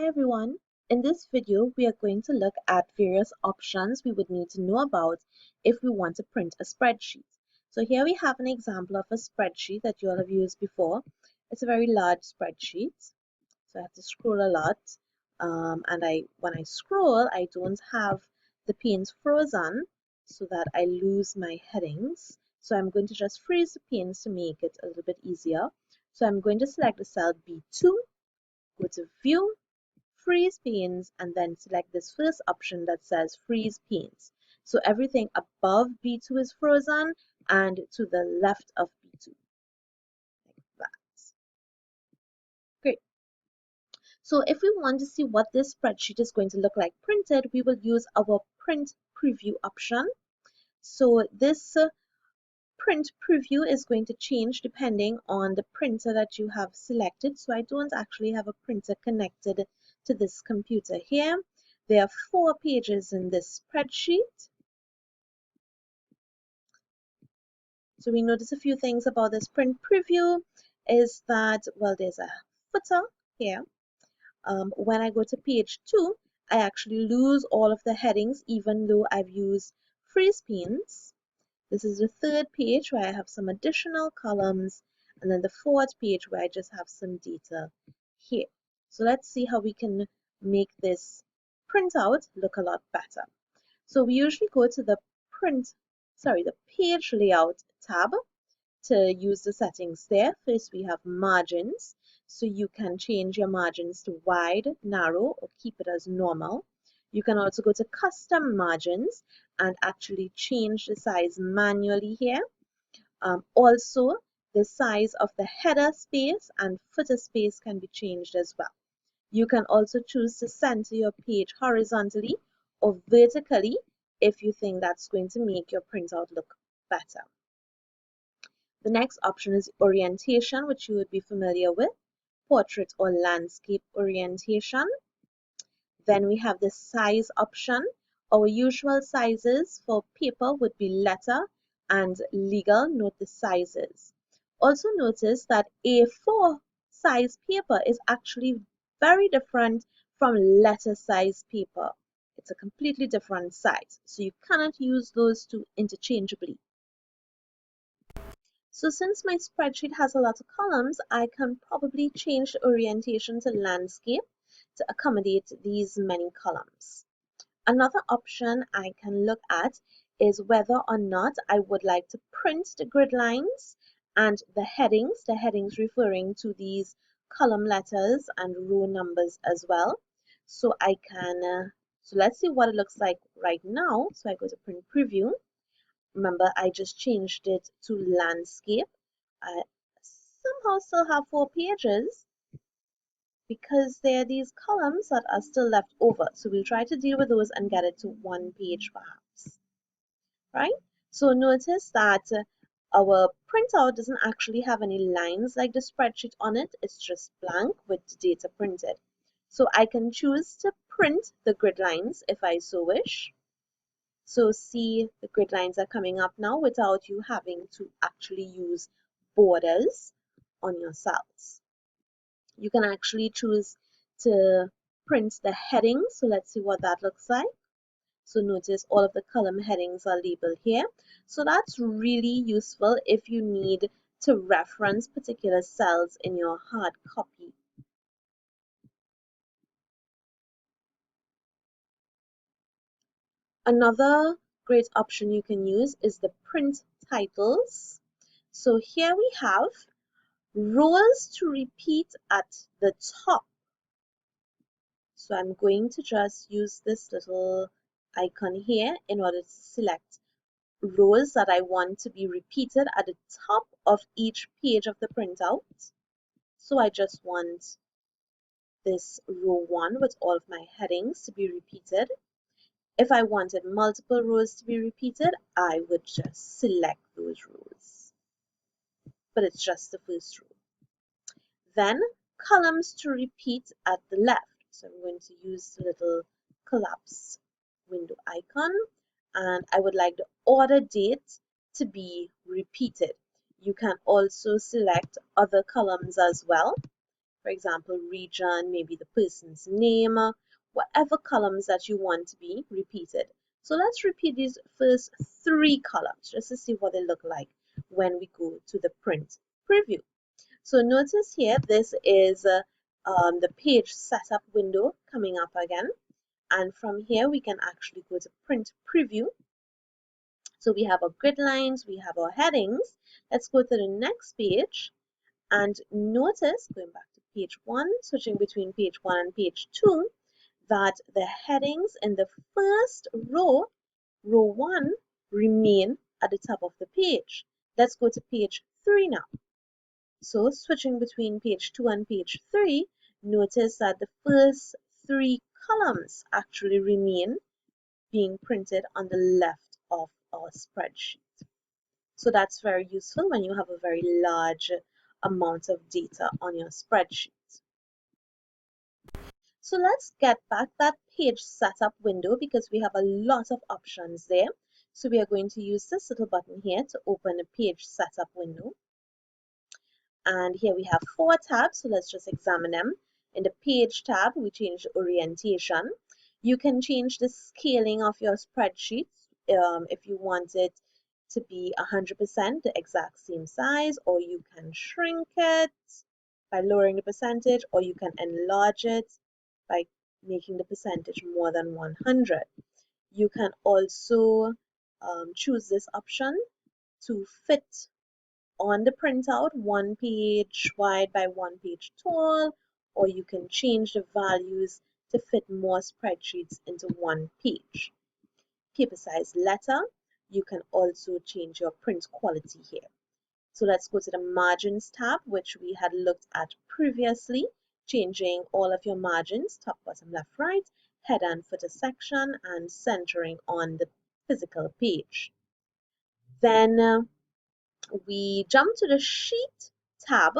everyone. In this video, we are going to look at various options we would need to know about if we want to print a spreadsheet. So here we have an example of a spreadsheet that you all have used before. It's a very large spreadsheet, so I have to scroll a lot. When I scroll, I don't have the panes frozen so that I lose my headings. So I'm going to just freeze the panes to make it a little bit easier. So I'm going to select the cell B2, go to View, Freeze Panes, and then select this first option that says Freeze Panes. So everything above B2 is frozen and to the left of B2, like that. Great. So if we want to see what this spreadsheet is going to look like printed, we will use our Print Preview option. So this print preview is going to change depending on the printer that you have selected. So I don't actually have a printer connected to this computer here. There are 4 pages in this spreadsheet. So we notice a few things about this print preview is that, well, there's a footer here. When I go to page 2, I actually lose all of the headings even though I've used freeze panes. This is the 3rd page where I have some additional columns, and then the 4th page where I just have some data here. So let's see how we can make this printout look a lot better. So we usually go to the page layout tab to use the settings there. First we have margins, so you can change your margins to wide, narrow, or keep it as normal. You can also go to custom margins and actually change the size manually here. Also, the size of the header space and footer space can be changed as well. You can also choose to center your page horizontally or vertically if you think that's going to make your printout look better. The next option is orientation, which you would be familiar with, portrait or landscape orientation. Then we have the size option. Our usual sizes for paper would be letter and legal. Note the sizes. Also notice that A4 size paper is actually very different from letter size paper. It's a completely different size, so you cannot use those two interchangeably. So since my spreadsheet has a lot of columns, I can probably change the orientation to landscape to accommodate these many columns. Another option I can look at is whether or not I would like to print the grid lines and the headings referring to these column letters and row numbers as well. So I can, so let's see what it looks like right now. So I go to print preview. Remember, I just changed it to landscape. I somehow still have 4 pages because there are these columns that are still left over. So we'll try to deal with those and get it to 1 page perhaps, right? So notice that our printout doesn't actually have any lines like the spreadsheet on it. It's just blank with the data printed. So I can choose to print the grid lines if I so wish. So see, the grid lines are coming up now without you having to actually use borders on your cells. You can actually choose to print the headings. So let's see what that looks like. So notice all of the column headings are labeled here. So that's really useful if you need to reference particular cells in your hard copy. Another great option you can use is the print titles. So here we have rows to repeat at the top. So I'm going to just use this little icon here in order to select rows that I want to be repeated at the top of each page of the printout. So I just want this row 1 with all of my headings to be repeated. If I wanted multiple rows to be repeated, I would just select those rows. But it's just the first row. Then columns to repeat at the left. So I'm going to use the little collapse window icon, and I would like the order date to be repeated. You can also select other columns as well. for example, region, maybe the person's name, whatever columns that you want to be repeated. So let's repeat these first 3 columns just to see what they look like when we go to the print preview. So notice here, this is the page setup window coming up again. And from here, we can actually go to print preview. So we have our grid lines, we have our headings. Let's go to the next page and notice, going back to page 1, switching between page 1 and page 2, that the headings in the first row, row 1, remain at the top of the page. Let's go to page 3 now. So switching between page 2 and page 3, notice that the first 3 columns actually remain being printed on the left of our spreadsheet. So that's very useful when you have a very large amount of data on your spreadsheet. So let's get back that page setup window because we have a lot of options there. So we are going to use this little button here to open the page setup window. And here we have 4 tabs, so let's just examine them. In the page tab, we change the orientation. You can change the scaling of your spreadsheet if you want it to be 100% the exact same size, or you can shrink it by lowering the percentage, or you can enlarge it by making the percentage more than 100. You can also choose this option to fit on the printout 1 page wide by 1 page tall, or you can change the values to fit more spreadsheets into 1 page. Paper size letter, you can also change your print quality here. So let's go to the margins tab, which we had looked at previously, changing all of your margins, top, bottom, left, right, header and footer section, and centering on the physical page. Then we jump to the sheet tab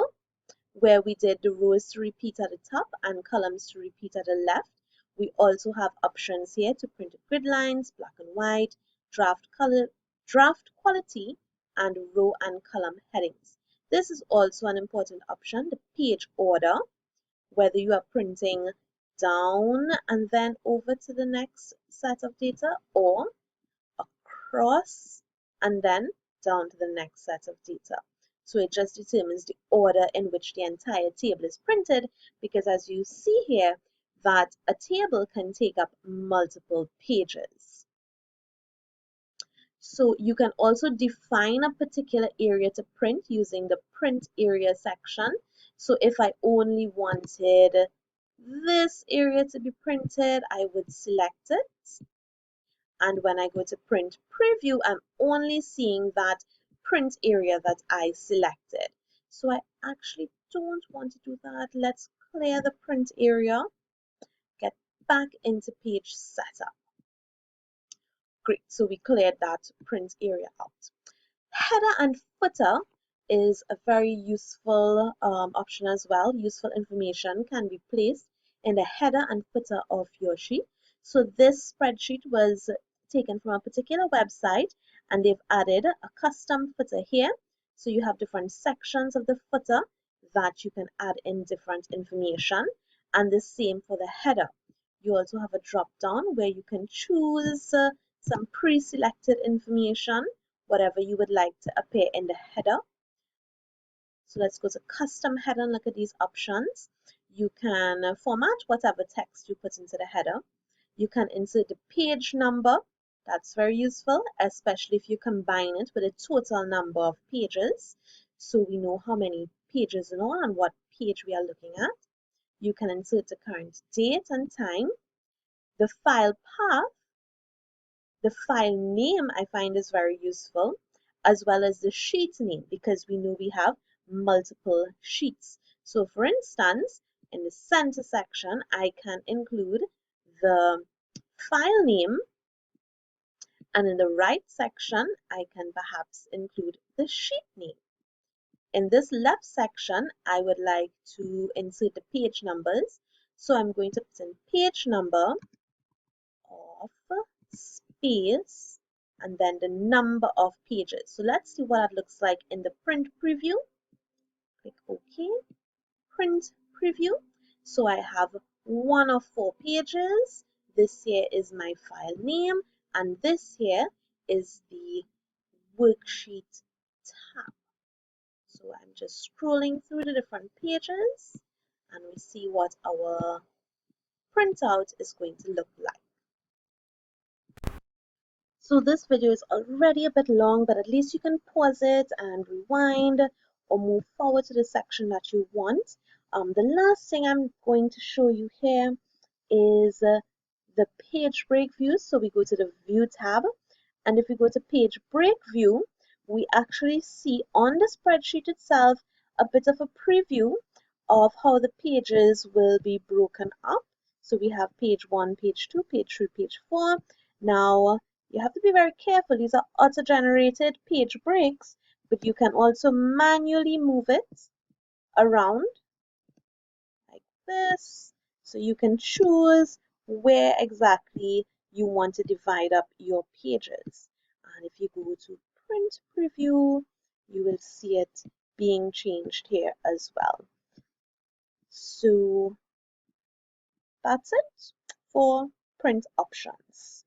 where we did the rows to repeat at the top and columns to repeat at the left. We also have options here to print grid lines, black and white, draft quality, and row and column headings. This is also an important option, the page order, whether you are printing down and then over to the next set of data, or across and then down to the next set of data. So it just determines the order in which the entire table is printed, because as you see here, that a table can take up multiple pages. So you can also define a particular area to print using the print area section. So if I only wanted this area to be printed, I would select it. And when I go to print preview, I'm only seeing that print area that I selected. So I actually don't want to do that. Let's clear the print area, get back into page setup. Great, so we cleared that print area out. Header and footer is a very useful option as well. Useful information can be placed in the header and footer of your sheet. So this spreadsheet was taken from a particular website and they've added a custom footer here. So you have different sections of the footer that you can add in different information, and the same for the header. You also have a drop down where you can choose some pre-selected information, whatever you would like to appear in the header. So let's go to custom header and look at these options. You can format whatever text you put into the header. You can insert the page number. That's very useful, especially if you combine it with a total number of pages, so we know how many pages in all and what page we are looking at. You can insert the current date and time. The file path, the file name I find is very useful, as well as the sheet name, because we know we have multiple sheets. So for instance, in the center section, I can include the file name, and in the right section, I can perhaps include the sheet name. In this left section, I would like to insert the page numbers. So I'm going to put in page number of space and then the number of pages. So let's see what that looks like in the print preview. Click OK. Print preview. So I have one of 4 pages. This here is my file name, and this here is the worksheet tab. So I'm just scrolling through the different pages and we see what our printout is going to look like. So this video is already a bit long, but at least you can pause it and rewind or move forward to the section that you want. The last thing I'm going to show you here is the page break view. So we go to the view tab, and if we go to page break view, we actually see on the spreadsheet itself a bit of a preview of how the pages will be broken up. So we have page 1, page 2, page 3, page 4. Now you have to be very careful. These are auto-generated page breaks, but you can also manually move it around like this. So you can choose where exactly you want to divide up your pages. And if you go to print preview, you will see it being changed here as well. So that's it for print options.